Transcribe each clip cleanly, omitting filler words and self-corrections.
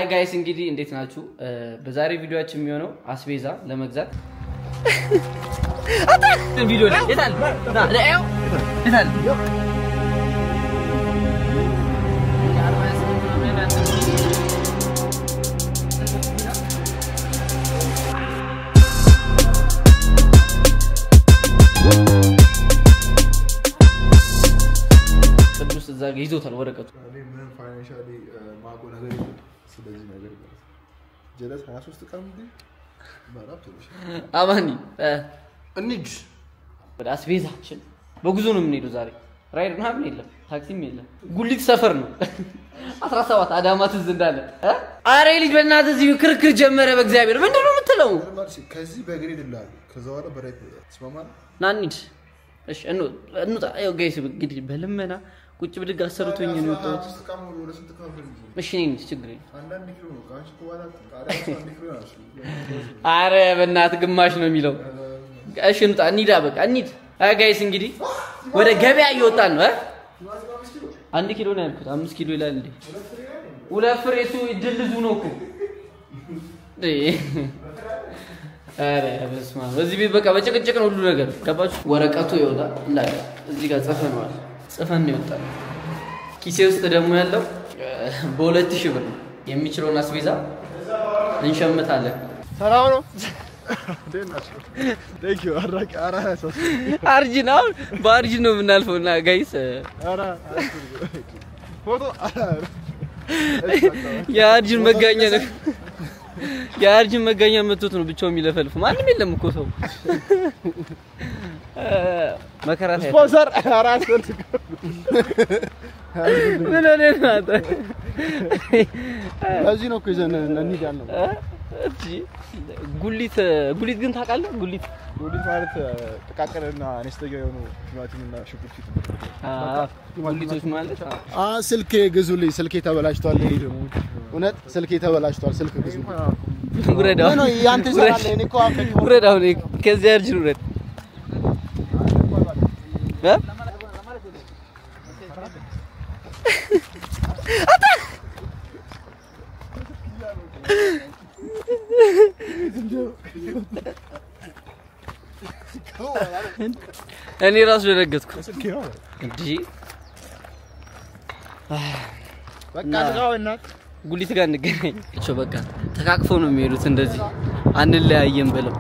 Hi guys, እንግዲህ እንዴት ናችሁ? በዛሬ ቪዲዮአችን የሚሆነው አስቤዛ ለመግዛት አታ ቪዲዮ ላይ የታል ለአው የታል ቅዱስ እዛ ጋር ይዞታል ወረቀቱ ምን ፋይናንሻሊ ማቆ ነገር ስለዚህ ነገር ጀለስ 23 ቀን እንዴ ባራፕ ትንሽ አማኒ እንጂ ወደ አስቤዛችን በጉዞ ነው የምንሄደው ዛሬ ራይድ ምናምን የለም ታክሲም የለም ጉሊት ሰፈር ነው 17 አዳማ ትዝ እንዳለ አሬ ልጅ በእናትህ እዚህ ክርክር ጀመረ በእግዚአብሔር ምንድነው የምትለው ከዚህ በግሬድ ይላል ከዛ ወደ በራይት ተስማማን ናኒድ እሺ እንውጣ ያው ጋይስ እንግዲህ በለመና ቁጭ ብድግ አሰሩቶኝ ነው የወጣሁት እሺ ነኝ ችግር አንዳንድ ኪሎ ነው ካንቺ ቆዋላ ታዲያ አንድ ኪሎ ነው አረ በእናትህ ግማሽ ነው የሚለው እሺ እንውጣ እንሂዳ በቃ እንሂድ ጋይስ እንግዲህ ወደ ገበያ እየወጣን ነው አንድ ኪሎ ነው ያልኩት 5 ኪሎ ይላል እንዴ ሁለት ፍሬሱ ይድልዙ ነው እኮ አረ በስማ በዚህ ቤት በቃ በጭቅጭቅ ነው ሁሉ ነገር ገባችሁ ወረቀቱ ይወጣል እንዳለ እዚህ ጋር ጽፈን ነው ይወጣል ኪሴ ውስጥ ደግሞ ያለው በ2000 ብር የሚችለውን አስቤዛ እንሸምታለን ሰላም ነው Thank you አርጂናው በአርጂን ነው የምናልፈውና ጋይስ ፎቶ የአርጂን መጋኛ ነው የአርጂን መጋኛ መጥቶት ነው ብቻው የሚለፈልፍ ማንም የለም እኮ ሰው መከራት ስፖንሰር አራት ወርት ምን ሆነ ናታ እዚህ ነው እኮ ይዘን እንሂድ ያልነው እጂ ጉሊት ግን ታውቃለህ ጉሊት ማለት ተቃቀለና አነስተኛ የሆኑ ቲማቲምና ሽንኩርት ጉሊቶች ማለት ስልኬ ግዙልኝ ስልኬ ተበላሽቷል ይሄ ደግሞ እውነት ስልኬ ተበላሽቷል ስልክ ግዙልኝ ጉረዳው ነው ያንተ ሰራለ እኔ እኮ ጉረዳው ነው ከዚህ አርጅን ጉረድ እኔ ራስ ደረገጥኩ እንዴ በቃ ልጋውና ጉሊት ጋር እንገናኝ እቺ በቃ ተካክፎ ነው የሚሄዱት እንደዚህ አንለያየም ብለው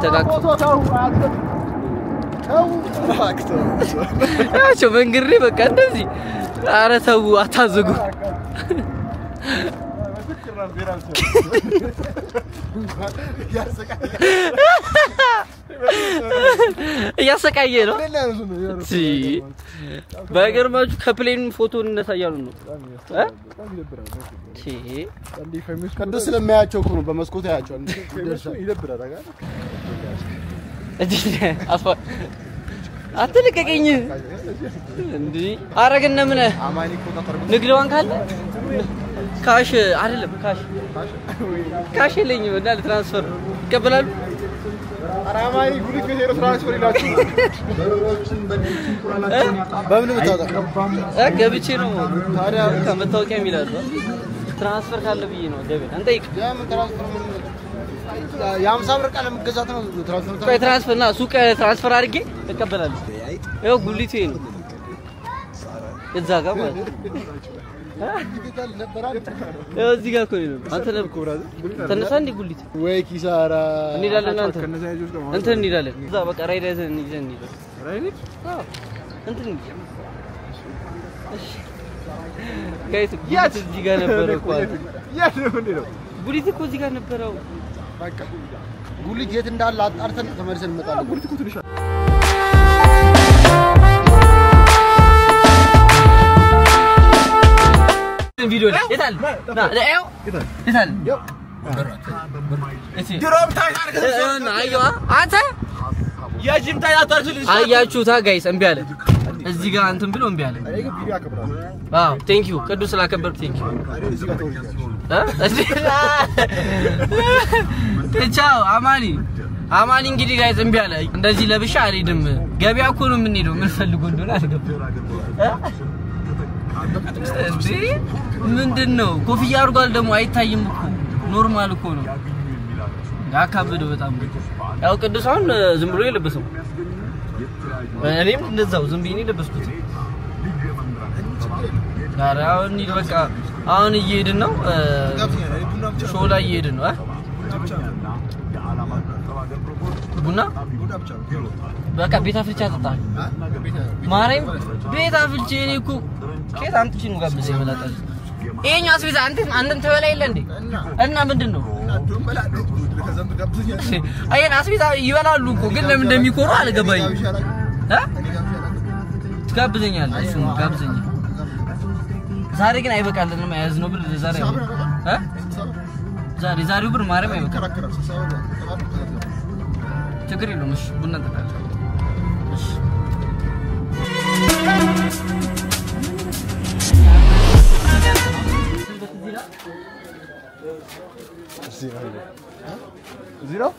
ተካክፎ አቸው መንግሬ በቃ እንደዚህ ኧረ ተው አታዝጉ ያሰቃየ ነው እሺ በገርማችሁ ከፕሌን ፎቶ እንነሳያሉ ነው እሺ ቅዱስ ስለማያቸው እኮ ነው በመስኮት ያያቸው ይደብራል አይደል አፋ አትልቀቀኝ እንዴ አረገና ምን አማኒ እኮ ተፈርጎ ንግድ ባንክ አለ ካሽ አይደለም ካሽ የለኝም እና ለትራንስፈር ይቀበላሉ አራማይ ጉሊት ከሄሮ ትራንስፈር ይላችሁ በምን ብታወጣ ገብቼ ነው ታዲያ ከመታወቂያ የሚላል ትራንስፈር ካለ ብዬ ነው ገበያ እንጠይቅ ያምን ትራንስፈር የ50 ብር ቀለም ገዛት ነው ትራንስፈርና ሱቅ ትራንስፈር አድርጌ እቀበላለሁ ይኸው ጉሊት ነው እዛ ጋር ማለት እዚህ ጋር እኮ ነው አንተ ለብኩ ብራዘር ተነሳ እንዴ ጉሊት ወይ ኪሳራ እንሄዳለን እንትን እንሄዳለን እዛ በቃ ራይድ ይዘን ራይድ እንትን እሺ ጋይስ ያት እዚህ ጋር ነበር እኮ ያት ነው እንዴ ነው ጉሊት እኮ እዚህ ጋር ነበረው በቃ ጉሊት የት እንዳለ አጣርተን ተመልሰን እንመጣለን ጉሊት እኮ ትንሽ ቪዲዮ የታል ና ለአው የታል ድሮም ታይታርከ አይዋ አንተ ያጂም ታይታርከ አያችሁታ ጋይስ እንቢ አለ እዚህ ጋር አንተም ብሎ እንቢ አለ እኔ ግን ቪዲዮ አከብራለሁ አዎ ቴንክ ዩ ቅዱስ ስላከበርክ ቴንክ ዩ እዚህ ጋር ተወርጃለሁ ቻው አማኒ እንግዲህ ጋይስ እንቢ አለ እንደዚህ ለብሻ አልሄድም ገበያ እኮ ነው የምንሄደው ምን ፈልጎ እንደሆነ አልገባም ምንድነው ኮፍያ አርጓል ደግሞ አይታይም እኮ ኖርማል እኮ ነው ያካበደ በጣም ያው ቅዱሳን ዝም ብሎ ይለበሰው እኔም እንደዛው ዝም ብዬ ለበስኩት ጋራውን ይበቃ አሁን እየሄድን ነው ሾላ እየሄድን ነው ቡና በቃ ቤት አፍልቻ ተጣጣ ማርያም ቤት አፍልቼ እኔ እኮ ከየት አምጥቼ ነው ጋብዘ ይመላጣል ይሄኛ አስቤዛ አንተም ተበላ የለ እንዴ እና ምንድነው አየን አስቤዛ ይበላሉ እኮ ግን ለምን እንደሚቆሩ አልገባኝ ትጋብዘኛለህ እሱ ጋብዘኛ ዛሬ ግን አይበቃልንም ያዝነው ብር ዛሬ ዛሬው ብር ማርያም አይበቃ ችግር የለውም እሺ ቡና እንጠጣለን እሺ زيرو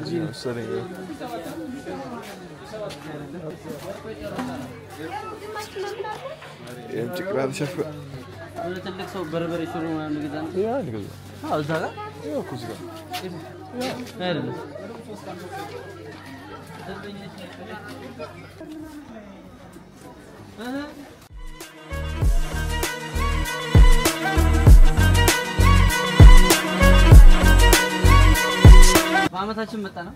زيرو سريع يمشي كلام شاف ولا تلك سو بربر يشرو ما نقدر يا نقدر زاغا يا كوزا هذا ማመታችን መጣ ነው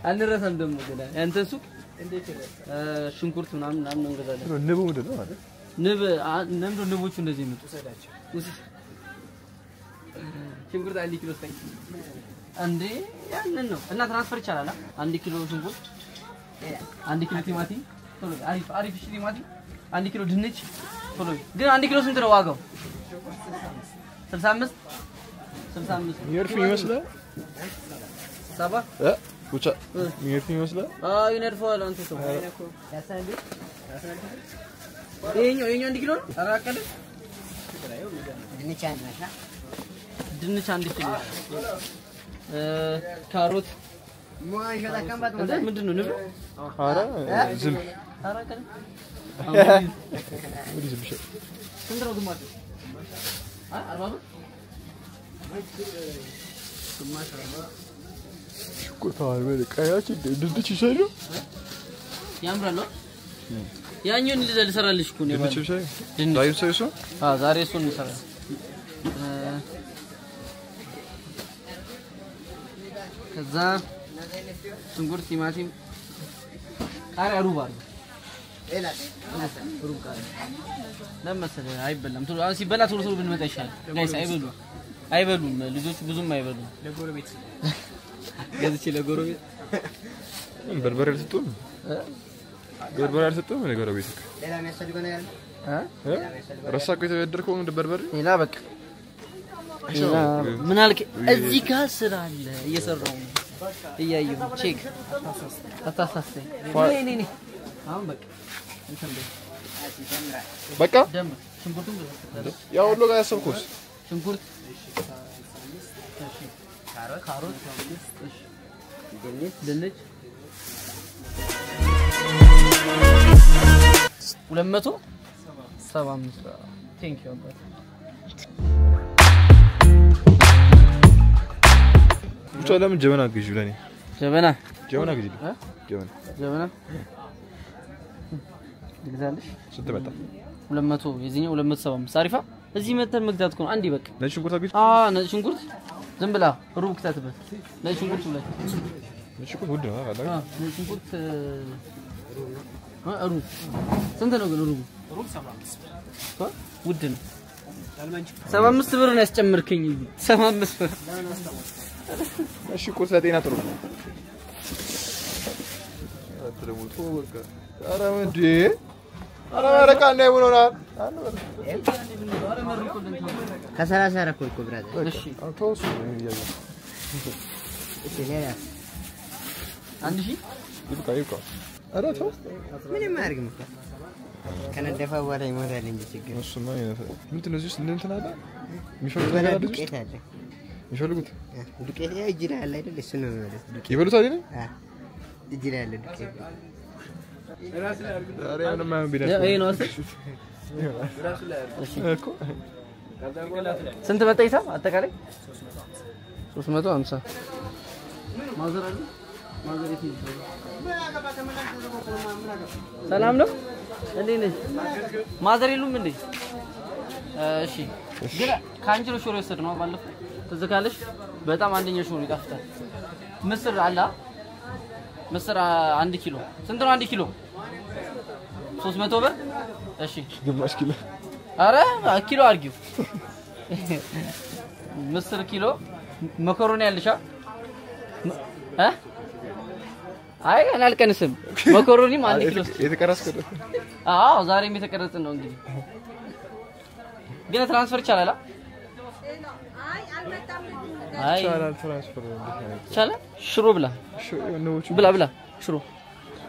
አንረሳም ደሞ ገና ያንተን ሱቅ እንዴት ሽንኩርት ምናምን እንገዛለን ንቡ ምንድን ነው አይደል ንቦቹ እንደዚህ ነው ተሰዳቸው ሽንኩርት 1 ኪሎ ስታይ እንዴ ያንን ነው እና ትራንስፈር ይቻላል 1 ኪሎ ሽንኩርት 1 ኪሎ ቲማቲም ቶሎ አሪፍ ቲማቲም 1 ኪሎ ድንች ቶሎ ግን 1 ኪሎ ስንት ነው ዋጋው 65 يرفي مثلا سبعة وش يرفي مثلا ينرفوا لا أنت سو يا سيدي إيه 1 كيلو أراكله ድንች 1 ኪሎ ካሮት ምንድነው ንብ ኧረ ዝም አራቀለ ወዲህ ዝም ሸ ስንት ነው ግማሽ 40 ብር ግማሽ 40 ሽኩታል በቃያች ድንች ይሻሉ ያምራል ያኛውን ልሰራልሽ እኮ ነው ድንች ይሻል ዛሬ ሰይሶ ዛሬ እሱን እንሰራለን ከዛ ሽንኩርት ቲማቲም ቃሪያ ሩብ አለ ሩብ ቃሪያ ለምሳሌ አይበላም ቶሎ አሁን ሲበላ ቶሎ ብንመጣ ይሻላል ጋይስ አይበሉም ልጆቹ ብዙም አይበሉም ለጎረቤት ገዝቼ ለጎረቤት በርበሬ ልትጡም በርበሬ ልትጡም ለጎረቤት ሌላ የሚያስፈልገው ነገር ረሳኩ የተበደርከው እንደ በርበሬ ሌላ በቃ ምን አልክ እዚህ ጋር ስራ አለ እየሰራው ነው እያየሁ ቼክ አታሳስተኝ ነኝ አሁን በቃ እንትን በቃ ደም ሽንኩርቱን ያው ሁሉ ጋር ያሰብኩት ሽንኩርት ካሮት ድንች 275 ቴንክ ዩ አባት ብቻ ለምን ጀበና ግዢ ለኔ ጀበና ግዢ ጀበና ልግዛልሽ ስንት መጣ 200 የዚህኛው 275 አሪፋ እዚህ መተን መግዛት እኮ ነው አንዴ በቃ ነጭ ሽንኩርት አግኝ ነጭ ሽንኩርት ዝም ብላ ሩብ ከተትበት ነጭ ሽንኩርት ሁለት ነጭ ሽንኩርት ውድ ነው አይደል ነጭ ሽንኩርት ሩብ ስንት ነው ግን ሩብ 75 ውድ ነው 75 ብር ነው ያስጨምርከኝ 75 ብር እሺ ቁርስ ለጤና ጥሩ ነው አትደሙቶ በቃ ኧረ እንዴ ኧረ ረካ እንዳይሆነና ከሰላሳ አረኩኝ እኮ ብራዘር እሺ አውቶስ እሺ ሌላ 1000 ይብቃ ኧረ ተው ምንም አያርግም እኮ ከነደፋ በኋላ ይሞታል እንጂ ችግር እሱማ ምንድን ነው እዚህ እንትን አለ ዱቄት አለ የሚፈልጉት ዱቄት እጅ ላይ አለ አይደል እሱ ነው ማለት ዱቄት ይበሉት አይደል እጅ ላይ አለ ዱቄት ዛሬ ምንም አይሆን ቢደርስ ይሄ ነው እሺ እኮ ስንት መጣ ሂሳብ አጠቃላይ 350 ማዘር አለ ማዘር የት ነው ሰላም ነው እንዴ ነሽ ማዘር የሉም እንዴ እሺ ግን ካንቺ ነው ሾሮ ወሰድ ነው ባለፈው ተዘካለሽ በጣም አንደኛ ሾሮ ይጣፍጣል ምስር አላ ምስር 1 ኪሎ ስንት ነው 1 ኪሎ 300 ብር እሺ ግማሽ ኪሎ አረ ኪሎ አርጊው ምስር ኪሎ መኮሮኒ ያልሻ አይ እኔ አልቀንስም መኮሮኒም 1 ኪሎ የተቀረስከው አዎ ዛሬም የተቀረጽን ነው እንግዲህ ግን ትራንስፈር ይቻላል አይ ትራንስፈር ይቻላል ሽሮ ብላ ብላ ሽሮ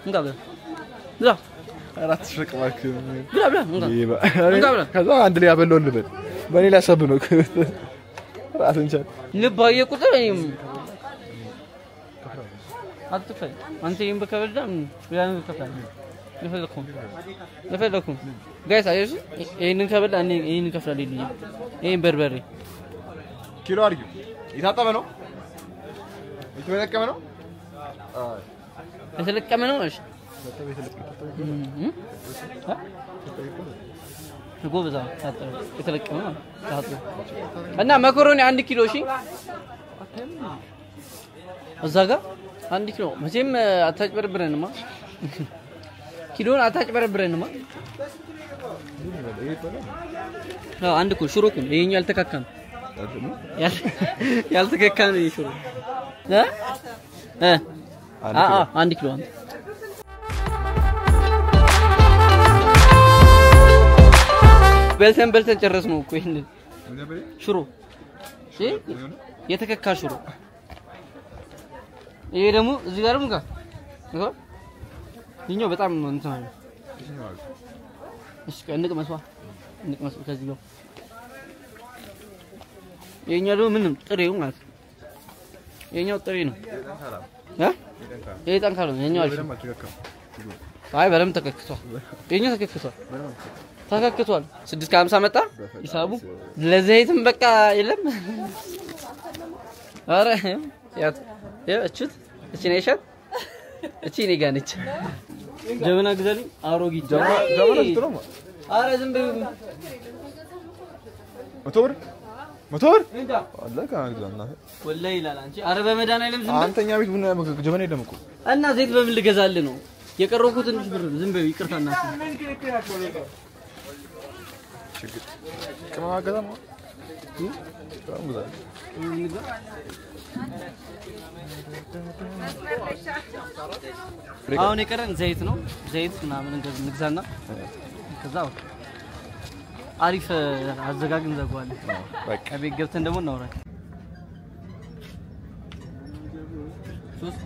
እንጋ ብላ አራት ሽቅ ማክ ብላ እንጋ ብላ ከዛ አንድ ላይ ያበለው ልበል በኔ ላይ ሰብ ነው ራስን ቻል ልባየ ቁጥር እኔም አትፈል አንተ ይሄን በከበዳ ያን ከፈል ለፈለኩም ጋይስ አይሽ ይሄንን ከበላ እኔ ይሄንን ከፍላል ይልኝ ይሄን በርበሬ ኪሎ አርጊው ይታጠበ ነው የተለቀመ ነው የተለቀመ ነው እሺ ጎበዛ ታጠበ የተለቀመ ነው ታጠበ እና መኮሮኒ 1 ኪሎ እሺ እዛ ጋር 1 ኪሎ መቼም አታጭበርብረንማ ኪሎን አታጭበረብረንማ አንድ እኮ ሽሮ እኮ ይሄኛው ያልተካካም ያልተካካም ነው ሽሮ 1 ኪሎ በልተን ጨረስነው እኮ ይሄን ሽሮ የተከካ ሽሮ ይሄ ደግሞ እዚህ ጋር ደግሞ ይሄኛው በጣም እንትን ነው እሺ እንቅመስ ከዚህ ነው ይሄኛው ደግሞ ምንም ጥሬው ማለት ይሄኛው ጥሬ ነው ይሄ ጠንካራ ነው ይሄኛው አልሽ አይ በለም ተከክቷል ይሄኛው ተከክቷል 650 መጣ ሂሳቡ ለዘይትም በቃ የለም አረ እቺ ነሽ እቺ ነኝ ጋነች ጀበና ግዛልኝ አሮጊት ጀበና ትጥሩ አረ ዝም በይ ሞቶር አለ ካንግዛና ወላሂ ይላል አንቺ አረ በመዳን አይለም ዝም በይ አንተኛ ቤት ቡና ጀበና የለም እኮ እና ዘይት በምን ልገዛልህ ነው የቀረውኩት ትንሽ ብር ዝም በይ ይቅርታና ችግር ከማን አገዛም አሁን የቀረን ዘይት ነው ዘይት ምናምን እንግዛና ከዛው አሪፍ አዘጋግን ዘጓለን በቃ ቤት ገብተን ደግሞ እናወራለን ሶስት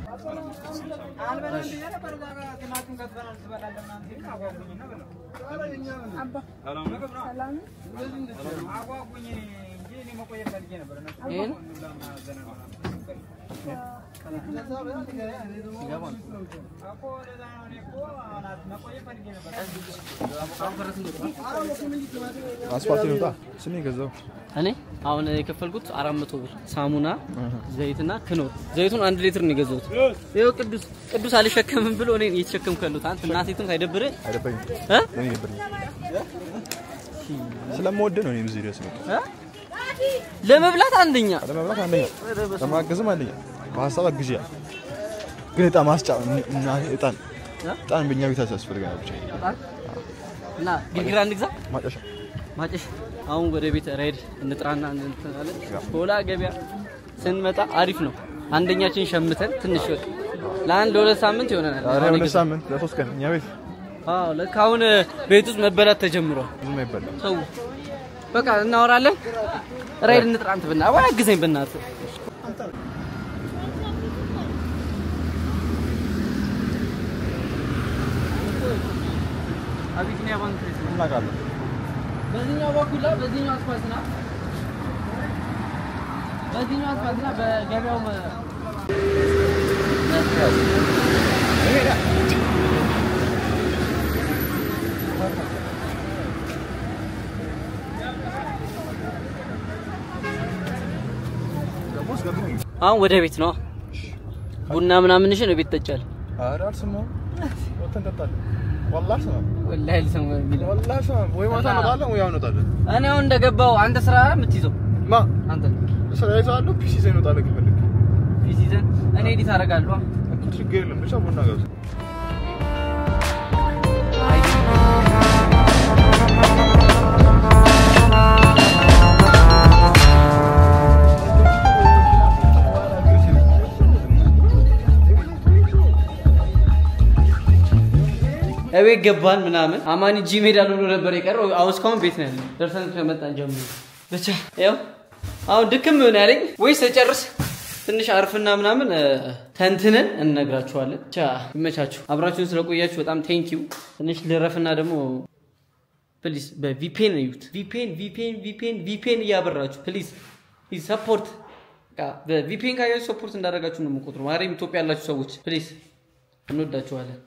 አስፋልት ነው ስንት ገዛው እኔ አሁን የከፈልኩት 400 ብር ሳሙና ዘይትና ክኖር ዘይቱን 1 ሊትር ነው የገዛሁት ይሄው ቅዱስ አልሸከምም ብሎ እኔ እየተሸከምኩ ያለሁት አንተ እናቴቱን አይደብርህ እኔ ይደብርኝ ስለምወድ ነው እኔ እዚህ ድረስ ነው ለመብላት አንደኛ ለማገዝም አንደኛ በሐሳብ አግዢያ ግን እጣን ማስጫ እና እጣን በእኛ ቤት ያስፈልጋል ብቻ እና ግግራ እንግዛ ማጨሽ አሁን ወደ ቤት ራይድ እንጥራና እንተናለን ሆላ ገበያ ስንመጣ አሪፍ ነው አንደኛችን ሸምተን ትንሽ ወጥ ለአንድ ለሁለት ሳምንት ይሆነናል ለሁለት ሳምንት ለሶስት ቀን እኛ ቤት ለካውን ቤት ውስጥ መበላት ተጀምሯል ብዙም አይበላም ሰው በቃ እናወራለን ራይድ እንጥራንት ብና አዋግዘኝ በእናት አቢሲኒያ ባንክ እናቃለን በዚህኛው በኩል በዚህኛው አስፋልትና በገበያው አሁን ወደ ቤት ነው ቡና ምናምንሽ ነው ቤት ተጫለ አራር ስሙ ወተን ተጣለ والله سلام والله ልሰማው ቢል والله سلام ወይ ማታ ነው ወይ አሁን ነው እኔ አሁን እንደገባው አንተ ስራ የምትይዘው ማ አንተ ስራ ይዛለሁ ፒሲ ዘይ ነው ታለቅ ፈልግ ፒሲ ዘይ እኔ ኤዲት አደርጋለሁ እኮ ችግር የለም ብቻ ቡና ጋዝ እቤት ገባን ምናምን አማኒ ጂም ሄዳለሁ ነበር የቀረው አሁን እስካሁን ቤት ነው ያለው ደርሰን ከመጣን ጀምሮ ብቻ ያው አሁን ድክም ምን ያለኝ ወይስ ተጨርስ ትንሽ አርፍና ምናምን ተንትነን እንነግራችኋለን ብቻ ይመቻችሁ አብራችሁን ስለቆያችሁ በጣም ቴንኪው ትንሽ ልረፍና ደግሞ ፕሊዝ በቪፒኤን እዩት ቪፒኤን ያበራችሁ ፕሊዝ ሰፖርት በቪፒኤን ካያችሁ ሰፖርት እንዳደረጋችሁ ነው የምቆጥረው ማሪም ኢትዮጵያ ያላችሁ ሰዎች ፕሊዝ እንወዳችኋለን